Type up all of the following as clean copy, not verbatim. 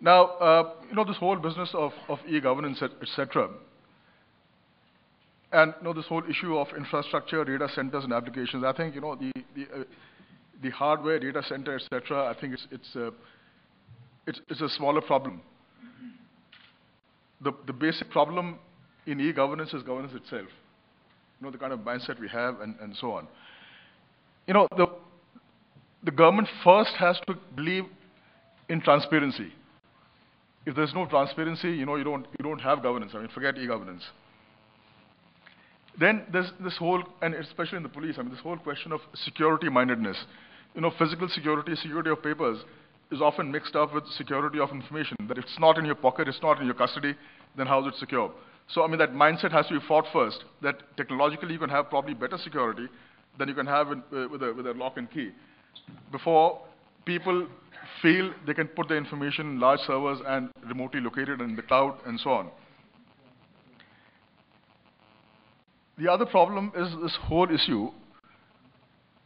Now, this whole business of e-governance, etc., and this whole issue of infrastructure, data centers, and applications. I think the hardware, data center, etc. I think it's a smaller problem. The basic problem in e-governance is governance itself. The kind of mindset we have, and so on. The government first has to believe in transparency. If there's no transparency, you don't have governance. I mean, forget e-governance. Then there's this whole, and especially in the police, this whole question of security-mindedness. Physical security, security of papers, is often mixed up with security of information. That if it's not in your pocket, it's not in your custody, then how is it secure? So, that mindset has to be fought first. That technologically you can have probably better security than you can have with a lock and key, before people feel they can put the information in large servers and remotely located in the cloud and so on. The other problem is this whole issue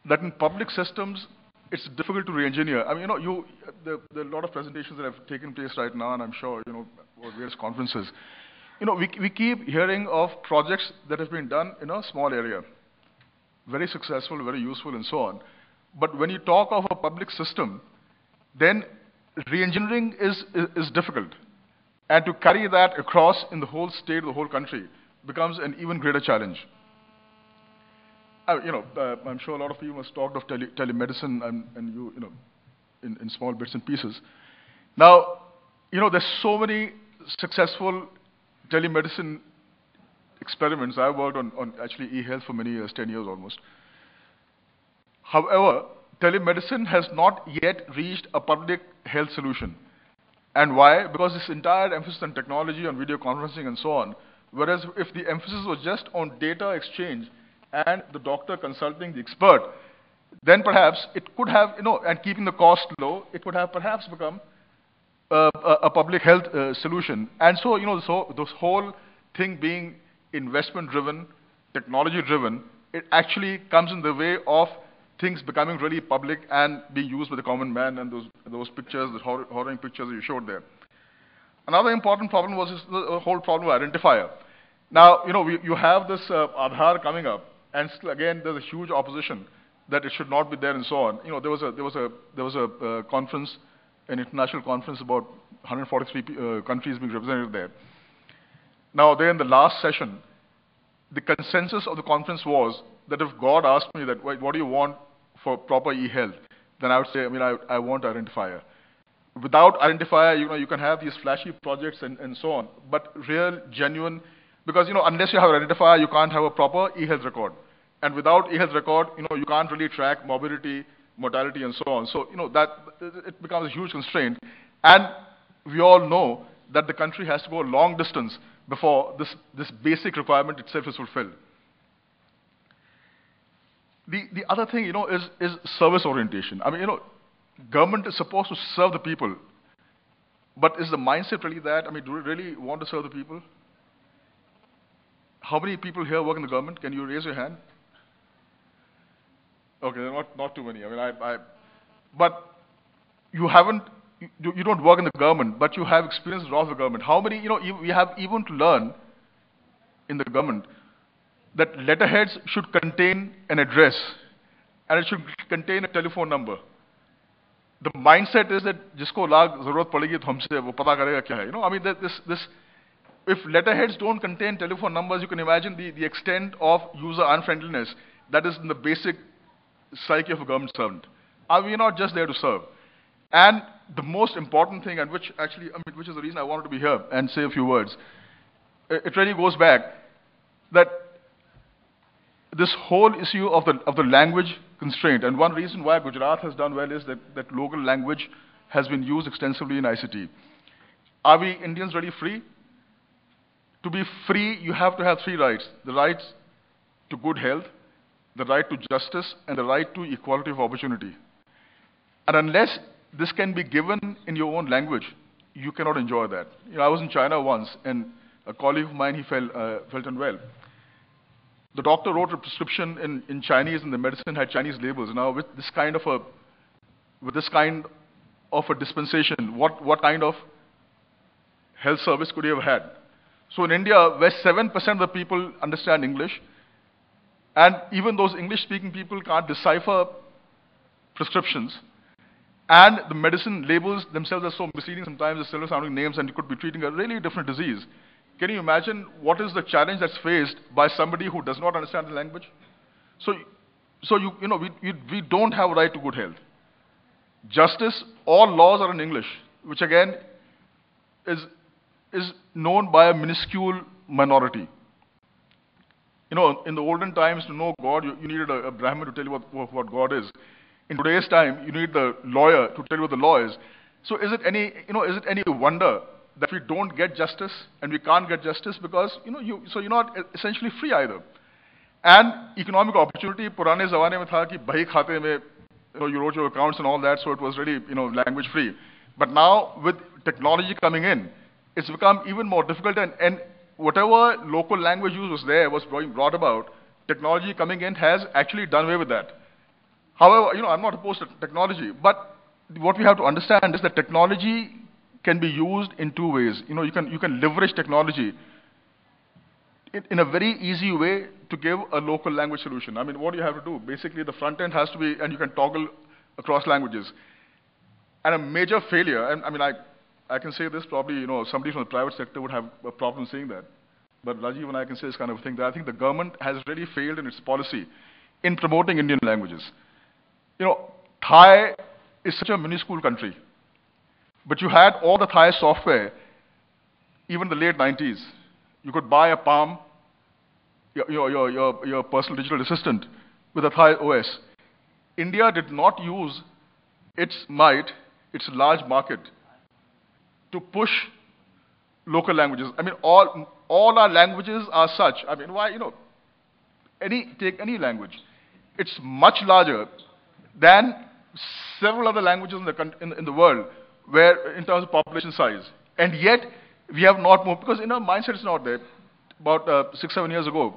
that in public systems, it's difficult to re-engineer. There are a lot of presentations that have taken place right now, and I'm sure, or various conferences. We keep hearing of projects that have been done in a small area. Very successful, very useful, and so on. But when you talk of a public system, then re-engineering is difficult. And to carry that across in the whole state, the whole country, becomes an even greater challenge. I'm sure a lot of people have talked of telemedicine and in small bits and pieces. Now, there's so many successful telemedicine experiments. I worked on actually e-health for many years, 10 years almost. However, telemedicine has not yet reached a public health solution. And why? Because this entire emphasis on technology, on video conferencing and so on, whereas if the emphasis was just on data exchange and the doctor consulting the expert, then perhaps it could have, and keeping the cost low, it could have perhaps become a public health solution. And so, this whole thing being investment-driven, technology-driven, it actually comes in the way of things becoming really public and being used by the common man, and those pictures, the horrifying pictures that you showed there. Another important problem was the whole problem of identifier. Now, you have this Aadhaar coming up, and still again there's a huge opposition that it should not be there and so on. There was a conference, an international conference, about 143 countries being represented there. Now, there in the last session, the consensus of the conference was that if God asked me that, what do you want for proper e-health, then I would say, I want identifier. Without identifier, you can have these flashy projects and so on, but real, genuine, because, unless you have an identifier, you can't have a proper e-health record. And without e-health record, you can't really track morbidity, mortality, and so on. So, that it becomes a huge constraint. And we all know that the country has to go a long distance before this basic requirement itself is fulfilled. The other thing, is service orientation. Government is supposed to serve the people, but is the mindset really that? Do we really want to serve the people? How many people here work in the government? Can you raise your hand? Okay, not too many. But you don't work in the government, but you have experience with the government. How many, we have even to learn in the government that letterheads should contain an address and it should contain a telephone number. The mindset is that jisko lag zarurat padegi to humse wo pata karega kya hai. If letterheads don't contain telephone numbers, you can imagine the extent of user unfriendliness that is in the basic psyche of a government servant. We are not just there to serve. And the most important thing, and which actually, which is the reason I wanted to be here and say a few words, it really goes back that this whole issue of the language constraint, and one reason why Gujarat has done well is that local language has been used extensively in ICT. Are we Indians really free? To be free, you have to have three rights: the right to good health, the right to justice, and the right to equality of opportunity. And unless this can be given in your own language, you cannot enjoy that. I was in China once, and a colleague of mine, he felt unwell. The doctor wrote a prescription in Chinese, and the medicine had Chinese labels. Now, with this kind of a dispensation, what kind of health service could you have had? So in India, where 7% of the people understand English, and even those English-speaking people can't decipher prescriptions, and the medicine labels themselves are so misleading sometimes, they're still sounding names, and you could be treating a really different disease. Can you imagine what is the challenge that's faced by somebody who does not understand the language? We don't have a right to good health. Justice, all laws are in English, which again is known by a minuscule minority. You know, in the olden times, to know God, you needed a Brahmin to tell you what God is. In today's time, you need the lawyer to tell you what the law is. So is it any wonder that we don't get justice and we can't get justice because, you're not essentially free either. And economic opportunity, purane zamane mein tha ki bahi khate mein, you wrote your accounts and all that, so it was really, language free. But now, with technology coming in, it's become even more difficult, and whatever local language use was there, was being brought about, technology coming in has actually done away with that. However, I'm not opposed to technology, but what we have to understand is that technology can be used in two ways. You can leverage technology in a very easy way to give a local language solution. I mean, what do you have to do? Basically, the front end has to be, and you can toggle across languages. And a major failure, and I mean, I can say this probably, somebody from the private sector would have a problem saying that. But Rajiv and I can say this kind of thing, that I think the government has really failed in its policy in promoting Indian languages. Thai is such a minuscule country. But you had all the Thai software, even the late 90s. You could buy a Palm, your personal digital assistant, with a Thai OS. India did not use its might, its large market, to push local languages. I mean, all our languages are such. I mean, why, take any language. It's much larger than several other languages in the world, where in terms of population size. And yet, we have not moved, because in our mindset it's not there. About 6-7 years ago,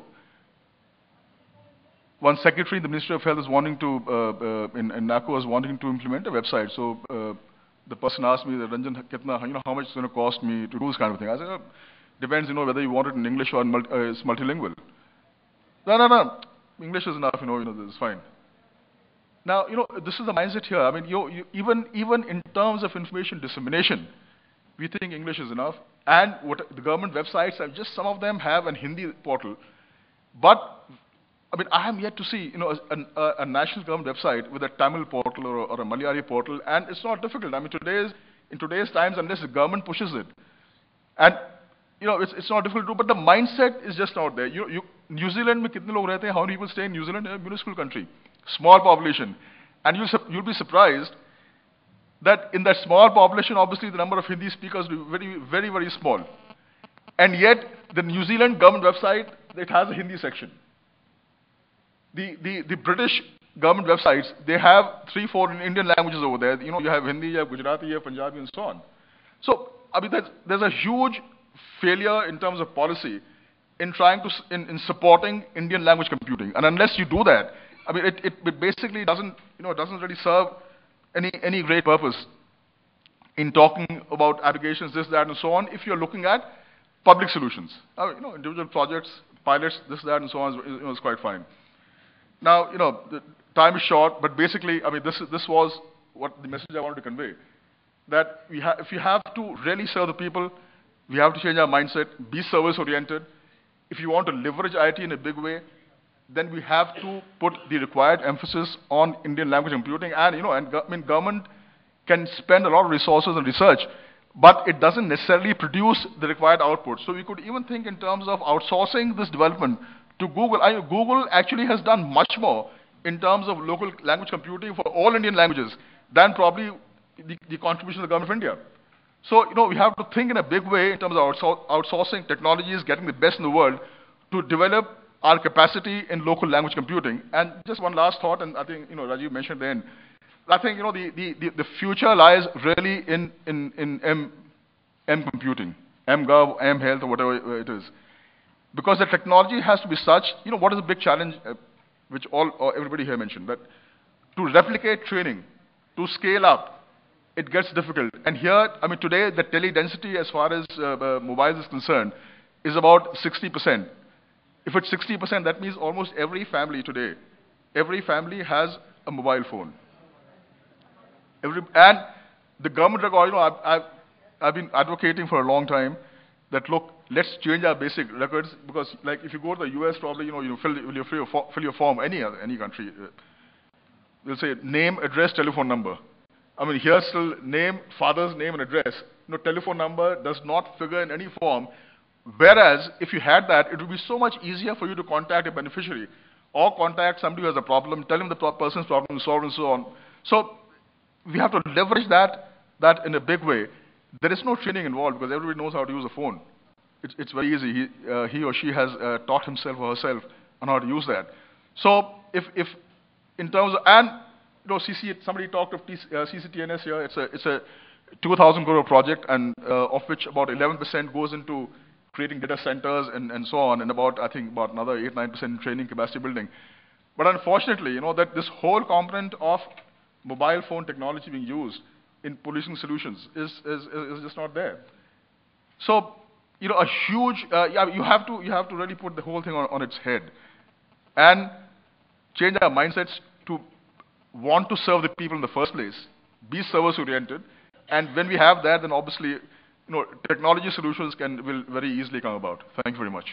one secretary in the Ministry of Health was wanting to, in NACO was wanting to implement a website. So the person asked me, Ranjan, how much it's going to cost me to do this kind of thing? I said, depends, whether you want it in English or it's multilingual. No, English is enough, this is fine. Now, this is the mindset here. I mean, even in terms of information dissemination, we think English is enough. And what the government websites, just some of them have a Hindi portal. But, I mean, I am yet to see, a national government website with a Tamil portal or a Malayali portal, and it's not difficult. I mean, in today's times, unless the government pushes it, and, it's not difficult to do, but the mindset is just not there. New Zealand, mein kitne log rehte hain? How many people stay in New Zealand? A minuscule country, small population. And you'll be surprised that in that small population, obviously the number of Hindi speakers will be very, very, very small. And yet, the New Zealand government website, it has a Hindi section. The British government websites, they have 3-4 Indian languages over there. You have Hindi, you have Gujarati, you have Punjabi, and so on. So, I mean, there's a huge failure in terms of policy in trying to, in supporting Indian language computing. And unless you do that, I mean, it basically doesn't really serve any great purpose in talking about applications, this, that, and so on, if you're looking at public solutions. Individual projects, pilots, this, that, and so on is quite fine. Now, the time is short, but basically, I mean, this was what the message I wanted to convey. That if you have to really serve the people, we have to change our mindset, be service-oriented. If you want to leverage IT in a big way, then we have to put the required emphasis on Indian language computing. And, government can spend a lot of resources on research, but it doesn't necessarily produce the required output. So we could even think in terms of outsourcing this development to Google. Google actually has done much more in terms of local language computing for all Indian languages than probably the contribution of the government of India. So, we have to think in a big way in terms of outsourcing technologies, getting the best in the world to develop our capacity in local language computing. And just one last thought, and I think, Rajiv mentioned then, I think, the future lies really in M computing, M-Gov, M-Health, or whatever it is. Because the technology has to be such, what is the big challenge, which everybody here mentioned, that to replicate training, to scale up, it gets difficult. And here, I mean, today, the tele density as far as mobiles is concerned is about 60%. If it's 60%, that means almost every family today, every family has a mobile phone. And the government record, I've been advocating for a long time that, look, let's change our basic records, because like if you go to the US, probably, you fill your form, any country, they'll say name, address, telephone number. I mean, here still name, father's name and address. Telephone number does not figure in any form. Whereas if you had that, it would be so much easier for you to contact a beneficiary or contact somebody who has a problem, tell him the person's problem is solved and so on. So we have to leverage that in a big way. There is no training involved because everybody knows how to use a phone. It's very easy. He or she has taught himself or herself on how to use that. So if in terms of, and somebody talked of CCTNS here. It's a 2,000 crore project, and of which about 11% goes into creating data centers and so on, and I think about another 8-9% in training capacity building. But unfortunately, that this whole component of mobile phone technology being used in policing solutions is just not there. So, a huge, you have to really put the whole thing on its head and change our mindsets to want to serve the people in the first place, be service-oriented, and when we have that, then obviously, technology solutions will very easily come about. Thank you very much.